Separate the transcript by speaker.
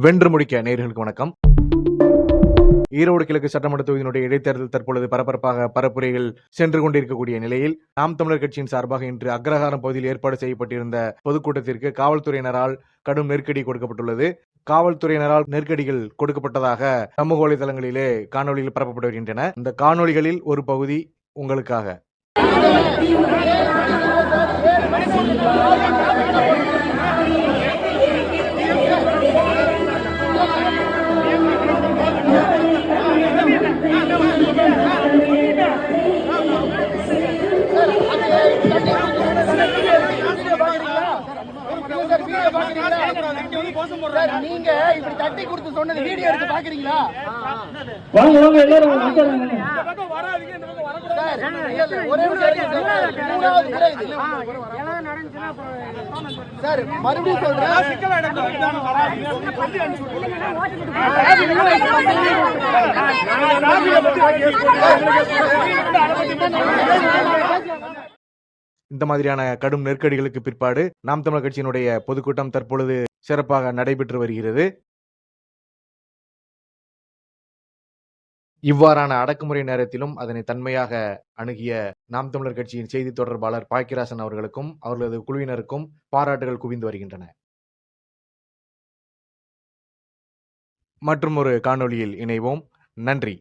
Speaker 1: வென்று முடிக்க நேயர்களுக்கு வணக்கம். ஈரோடு கிழக்கு சட்டமன்ற தொகுதியினுடைய இடைத்தேர்தல் தற்பொழுது பரபரப்பாக பரப்புரைகள் சென்று கொண்டிருக்கக்கூடிய நிலையில் நாம் தமிழர் கட்சியின் சார்பாக இன்று அக்ரஹாரம் பகுதியில் ஏற்பாடு செய்யப்பட்டிருந்த பொதுக்கூட்டத்திற்கு காவல்துறையினரால் கடும் நெருக்கடி கொடுக்கப்பட்டுள்ளது. காவல்துறையினரால் நெருக்கடிகள் கொடுக்கப்பட்டதாக சமூக வலைதளங்களிலே காணொலிகள் பரப்பப்பட்டு வருகின்றன. இந்த காணொலிகளில் ஒரு பகுதி உங்களுக்காக.
Speaker 2: நீங்க இப்படி தட்டி கொடுத்து சொன்னது வீடியோ எடுத்து பாக்குறீங்களா?
Speaker 3: வாங்க வாங்க எல்லாரும்
Speaker 2: சார் மறுபடியும் சொல்றேன்,
Speaker 1: இந்த மாதிரியான கடும் நெருக்கடிகளுக்கு பிற்பாடு நாம் தமிழர் கட்சியினுடைய பொதுக்கூட்டம் தற்பொழுது சிறப்பாக நடைபெற்று வருகிறது. இவ்வாறான அடக்குமுறை நேரத்திலும் அதனை தன்மையாக அணுகிய நாம் தமிழர் கட்சியின் செய்தி தொடர்பாளர் பாக்கியராசன் அவர்களுக்கும் அவர்களது குழுவினருக்கும் பாராட்டுகள் குவிந்து வருகின்றன. மற்றும் ஒரு காணொளியில் இணைவோம். நன்றி.